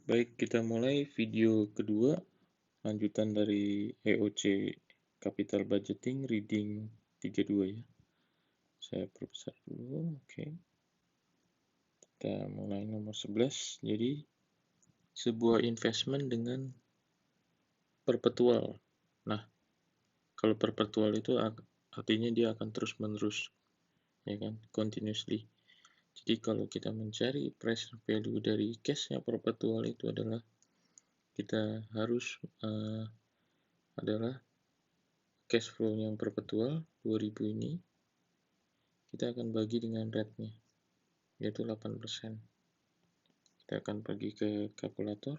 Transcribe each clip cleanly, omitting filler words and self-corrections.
Baik, kita mulai video kedua, lanjutan dari EOC Capital Budgeting Reading 32 ya. Saya perbesar dulu, oke. Kita mulai nomor 11, jadi sebuah investment dengan perpetual. Nah, kalau perpetual itu artinya dia akan terus-menerus, ya kan, continuously. Jadi kalau kita mencari price value dari cashnya perpetual itu adalah kita harus adalah cash flow yang perpetual 2000 ini kita akan bagi dengan rate-nya, yaitu 8%. Kita akan pergi ke kalkulator.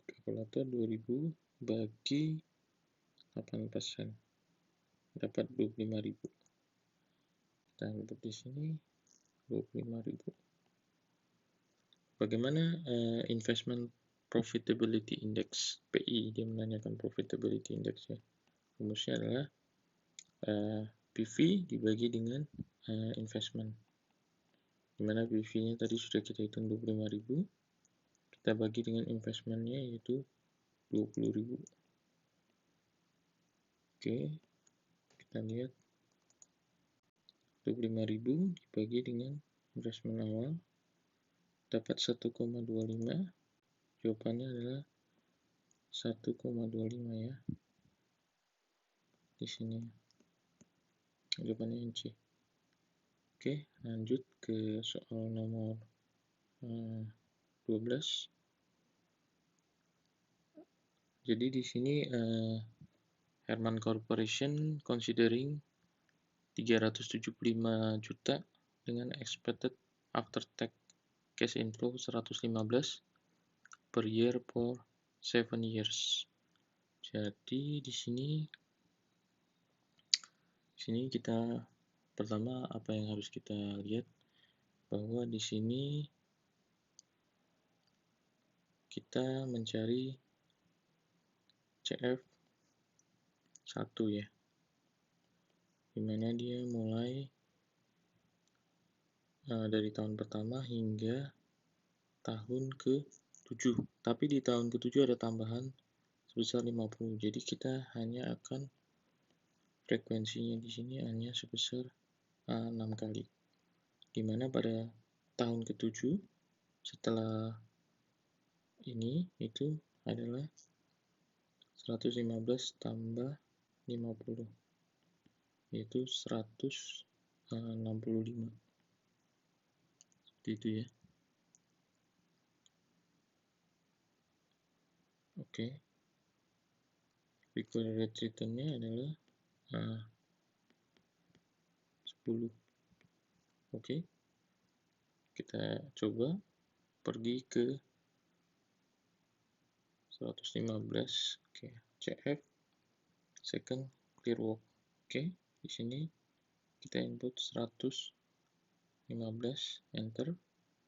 Kalkulator 2000 bagi 8%. Dapat 25.000. Kita input di sini 25.000. Bagaimana investment profitability index PI? Dia menanyakan profitability index ya. Rumusnya adalah PV dibagi dengan investment. Dimana PV-nya tadi sudah kita hitung 25.000, kita bagi dengan investment-nya yaitu 20.000. Oke, kita lihat 25.000 dibagi dengan investment awal dapat 1,25. Jawabannya adalah 1,25 ya. Di sini jawabannya yang C. Oke, lanjut ke soal nomor 12. Jadi di sini Herman Corporation considering 375 juta dengan expected after tax cash inflow 115 per year for 7 years. Jadi di sini kita pertama apa yang harus kita lihat bahwa di sini kita mencari CF 1 ya, dimana dia mulai dari tahun pertama hingga tahun ke-7, tapi di tahun ke-7 ada tambahan sebesar 50. Jadi kita hanya akan frekuensinya di sini hanya sebesar 6 kali. Dimana pada tahun ke-7 setelah ini itu adalah 115 tambah 50, yaitu 165. Seperti itu ya. Oke. Required rate return-nya adalah 10. Oke. Kita coba pergi ke 115. Oke, CF second clear work. Oke, di sini kita input 115, enter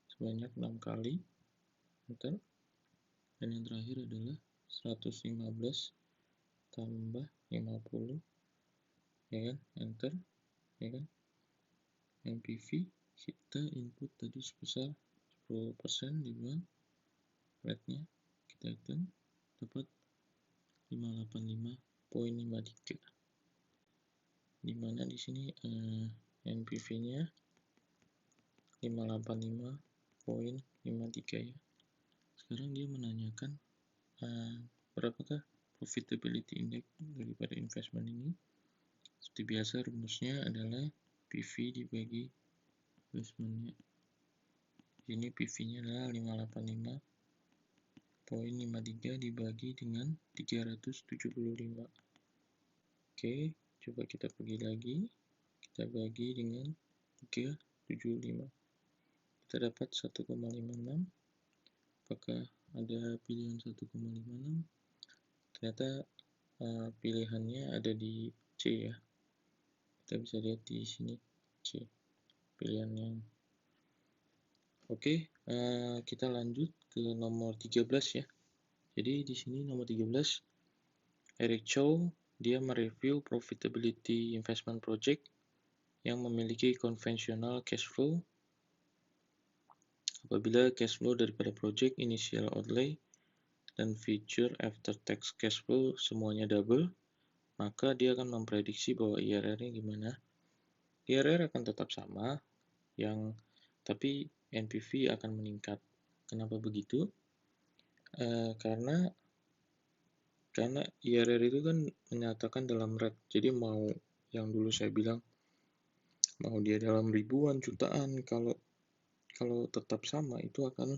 sebanyak 6 kali, enter. Dan yang terakhir adalah 115 tambah 50, ya kan, enter, ya kan. NPV kita input tadi sebesar 10% dimana rate-nya kita hitung dapat 585.53, dimana di sini NPV-nya 585.53 ya. Sekarang dia menanyakan berapakah profitability index daripada investment ini. Seperti biasa rumusnya adalah PV dibagi investmentnya. Ini PV-nya adalah 585.53 dibagi dengan 375. Oke, coba kita pergi lagi. Kita bagi dengan 375. Kita dapat 1,56. Apakah ada pilihan 1,56? Ternyata pilihannya ada di C ya. Kita bisa lihat di sini C pilihannya. Oke, kita lanjut ke nomor 13 ya. Jadi di sini nomor 13, Eric Chow dia mereview profitability investment project yang memiliki conventional cash flow. Apabila cash flow daripada project, initial outlay, dan future after tax cash flow semuanya double, maka dia akan memprediksi bahwa IRR-nya gimana. IRR akan tetap sama, tapi NPV akan meningkat. Kenapa begitu? Karena IRR itu kan menyatakan dalam rate. Jadi mau yang dulu saya bilang, mau dia dalam ribuan, jutaan, kalau tetap sama itu akan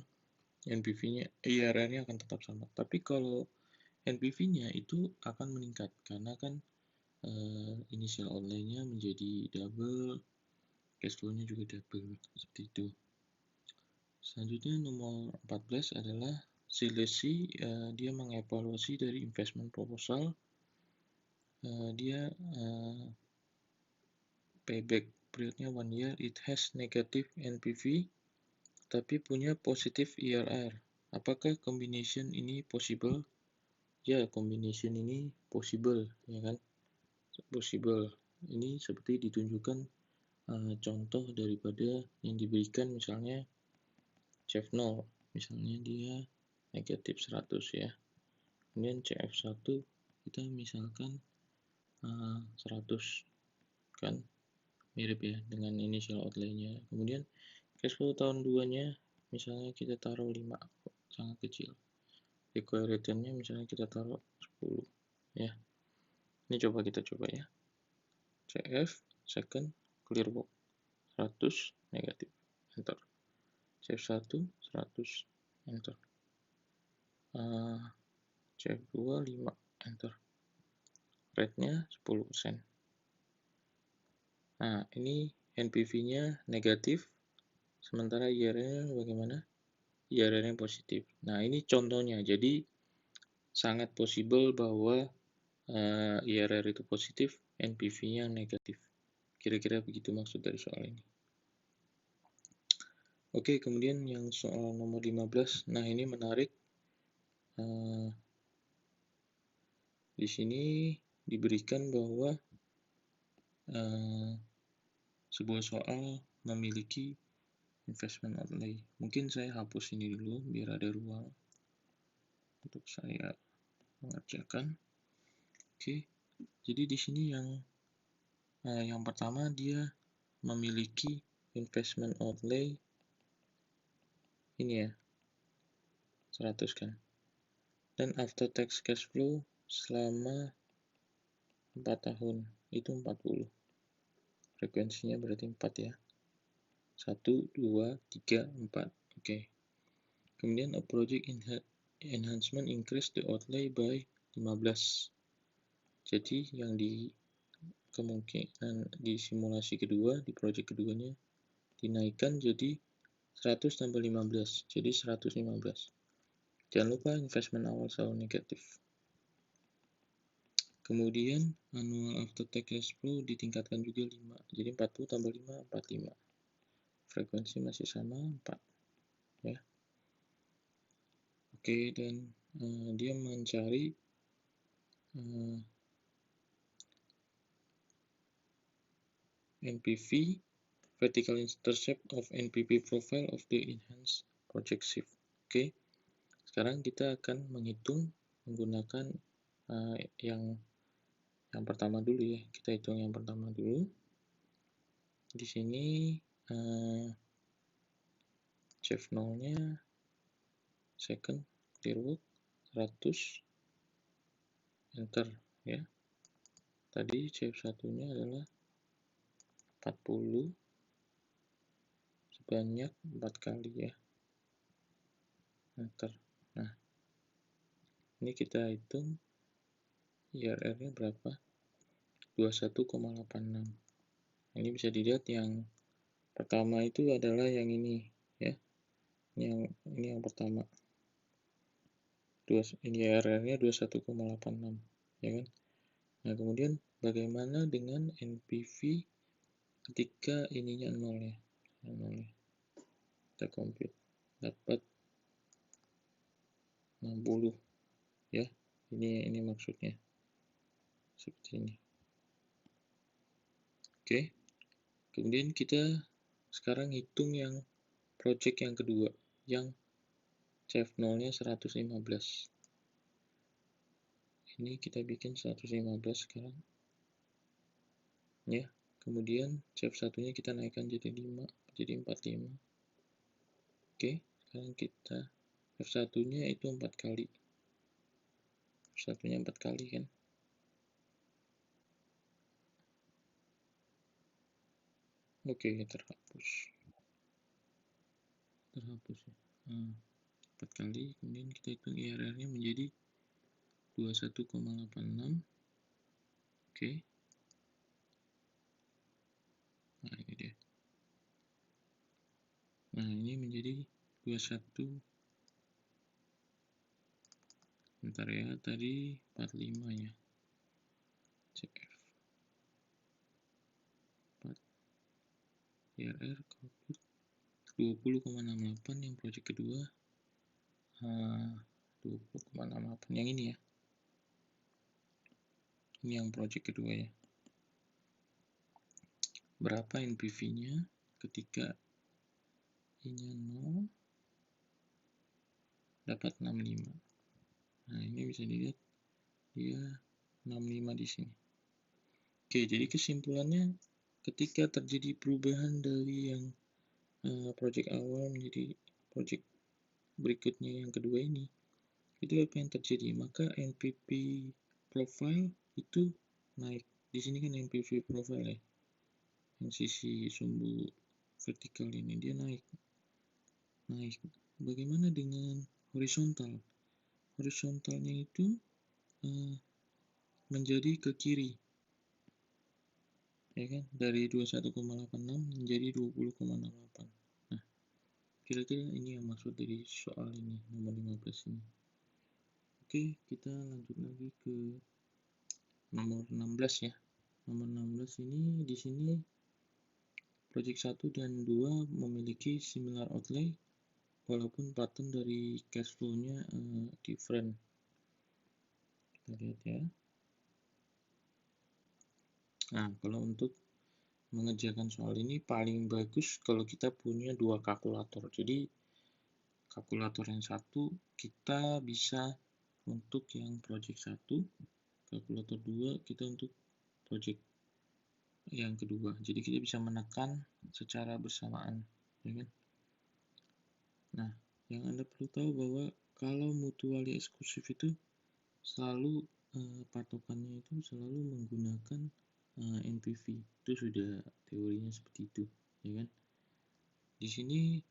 NPV-nya, IRR-nya akan tetap sama. Tapi kalau NPV-nya itu akan meningkat karena kan initial outlay-nya menjadi double, cash flow-nya juga double, seperti itu. Selanjutnya nomor 14 adalah Silesi, dia mengevaluasi dari investment proposal. Dia payback periodnya 1 year, it has negative NPV tapi punya positive IRR. Apakah combination ini possible? Ya, combination ini possible, ya kan? Possible. Ini seperti ditunjukkan contoh daripada yang diberikan, misalnya CF0, misalnya dia negatif 100 ya. Kemudian CF1 kita misalkan 100, kan mirip ya dengan initial outlay-nya. Kemudian cash flow tahun 2-nya misalnya kita taruh 5, sangat kecil. Required return-nya misalnya kita taruh 10 ya. Ini kita coba ya. CF second clear box 100 negatif, enter. CF1 100, enter. CF2 5, enter. Rate-nya 10%. Nah, ini NPV-nya negatif, sementara IRR-nya bagaimana? IRR-nya positif. Nah, ini contohnya. Jadi, sangat possible bahwa IRR itu positif, NPV-nya negatif. Kira-kira begitu maksud dari soal ini. Oke, kemudian yang soal nomor 15. Nah, ini menarik. Di sini diberikan bahwa sebuah soal memiliki investment outlay. Mungkin saya hapus ini dulu biar ada ruang untuk saya mengerjakan. Oke, jadi di sini yang pertama dia memiliki investment outlay ini ya, 100 kan. Dan after tax cash flow selama 4 tahun itu 40. Frekuensinya berarti 4 ya. 1, 2, 3, 4. Oke. Kemudian a project enhancement increase the outlay by 15. Jadi yang di kemungkinan di simulasi kedua, di project keduanya dinaikkan jadi 100 tambah 15, jadi 115. Jangan lupa investment awal selalu negatif. Kemudian annual after tax cash flow ditingkatkan juga 5, jadi 40 tambah 5, 45. Frekuensi masih sama, 4 ya. Oke, dan dia mencari NPV, vertical intercept of NPV profile of the enhanced project shift. Oke, sekarang kita akan menghitung menggunakan yang pertama dulu ya. Kita hitung yang pertama dulu. Di sini CF0-nya second clear box 100, enter ya. Tadi CF1-nya adalah 40 sebanyak 4 kali ya, enter. Nah, ini kita hitung IRR-nya berapa, 21,86. Ini bisa dilihat yang pertama itu adalah yang ini ya, ini yang pertama, ini IRR-nya 21,86 ya kan. Nah, kemudian bagaimana dengan NPV ketika ininya 0 ya, 0 ya. Kita compute, dapat 60 ya. Ini maksudnya seperti ini. Oke, kemudian kita sekarang hitung yang project yang kedua. yang CF0-nya 115. Ini kita bikin 115 sekarang. Ya, kemudian CF1-nya kita naikkan jadi 5, jadi 45. Oke, sekarang kita F1-nya itu 4 kali. F1-nya 4 kali kan. Oke, terhapus ya. 4 kali, kemudian kita hitung IRR-nya menjadi 21,86. Oke. Nah, ini dia. Nah, ini menjadi 21. Bentar ya, tadi 45 ya. CF 4 IRR output 20,68 yang project kedua. 20,68 yang ini ya. Ini yang project kedua ya. Berapa NPV-nya ketika I-nya 0 dapat 65. Nah, ini bisa dilihat dia 65 di sini. Oke, jadi kesimpulannya ketika terjadi perubahan dari yang project awal menjadi project berikutnya yang kedua ini, itu apa yang terjadi? Maka NPV profile itu naik. Di sini kan NPV profile ya, yang sisi sumbu vertikal ini dia naik. Bagaimana dengan horizontal? Horizontalnya itu menjadi ke kiri, ya kan, dari 21,86 menjadi 20,68. Nah, kira-kira ini yang maksud dari soal ini, nomor 15 ini. Oke, kita lanjut lagi ke nomor 16 ya. Nomor 16 ini, di sini project 1 dan 2 memiliki similar outlay walaupun pattern dari cash flow-nya different. Kita lihat ya. Nah, kalau untuk mengerjakan soal ini paling bagus kalau kita punya dua kalkulator. Jadi kalkulator yang satu kita bisa untuk yang project 1, kalkulator 2 kita untuk project yang kedua. Jadi kita bisa menekan secara bersamaan, ya kan? Nah, yang Anda perlu tahu bahwa kalau mutually eksklusif itu selalu patokannya itu selalu menggunakan NPV. Itu sudah teorinya seperti itu, ya kan? Di sini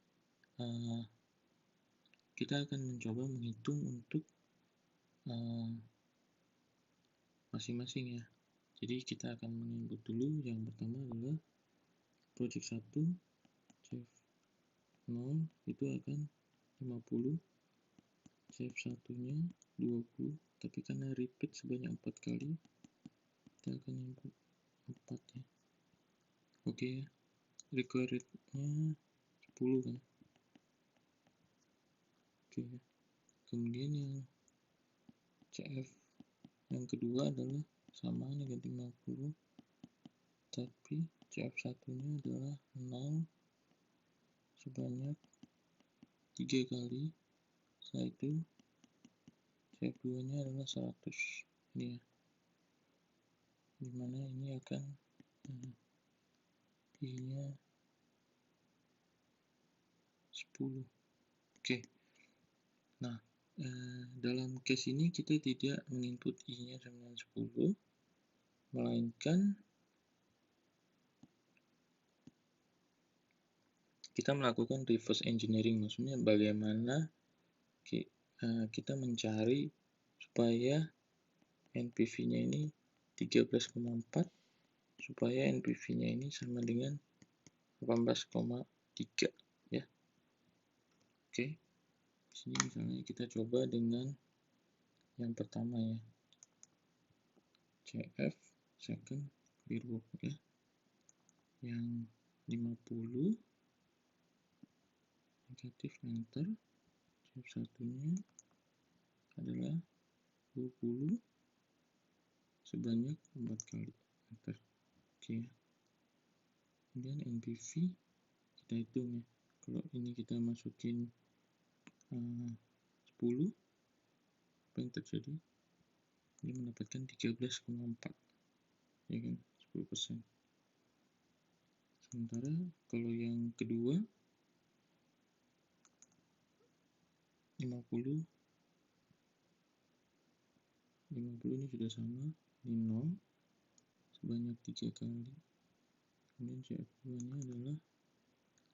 kita akan mencoba menghitung untuk masing-masing ya. Jadi kita akan menginput dulu. Yang pertama adalah project 1 CF 0 itu akan 50, CF 1 nya 20, tapi karena repeat sebanyak 4 kali kita akan input 4 ya. Oke ya, required-nya 10 kan. Oke, kemudian yang CF yang kedua adalah sama negatif 50, tapi CF 1 nya adalah 0 sebanyak 3 kali. Setelah itu CF 2 nya adalah 100 ini ya, dimana ini akan I nya 10. Oke. Nah, dalam case ini kita tidak menginput I nya sama dengan 10, melainkan kita melakukan reverse engineering. Maksudnya bagaimana kita mencari supaya NPV-nya ini 13,4, supaya NPV-nya ini sama dengan 18,3 ya. Oke. Di sini misalnya kita coba dengan yang pertama ya. CF second clear work ya. Yang 50 negatif enter. CF satunya adalah 20 sebanyak 4 kali enter. Oke. Kemudian NPV kita hitung ya. Kalau ini kita masukin 10, apa yang terjadi? Dia mendapatkan 13,4, ya kan, 10%. Sementara kalau yang kedua 50 ini sudah sama, ini 0 sebanyak 3 kali, kemudian CF2 nya adalah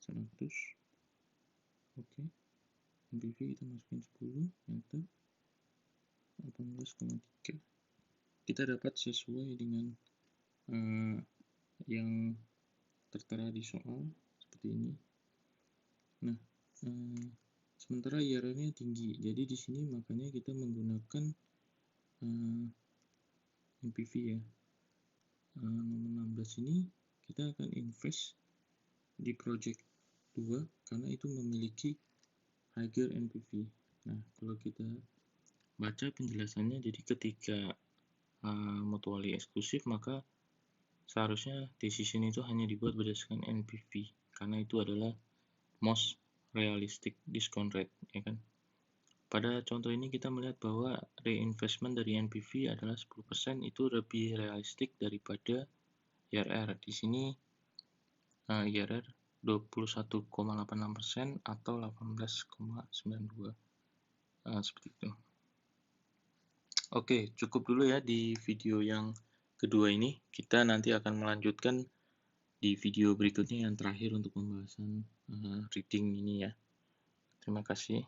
100. Oke, NPV kita masukin 10, enter, 18,3. Kita dapat sesuai dengan yang tertera di soal seperti ini. Nah, sementara IRR-nya tinggi, jadi di sini makanya kita menggunakan NPV ya. Nomor 16 ini kita akan invest di project 2 karena itu memiliki higher NPV. Nah, kalau kita baca penjelasannya, jadi ketika mutually eksklusif, maka seharusnya decision itu hanya dibuat berdasarkan NPV karena itu adalah most realistic discount rate, ya kan. Pada contoh ini kita melihat bahwa reinvestment dari NPV adalah 10%, itu lebih realistik daripada IRR. Di sini IRR 21,86% atau 18,92, seperti itu. Oke, cukup dulu ya di video yang kedua ini. Kita nanti akan melanjutkan di video berikutnya yang terakhir untuk pembahasan reading ini ya. Terima kasih.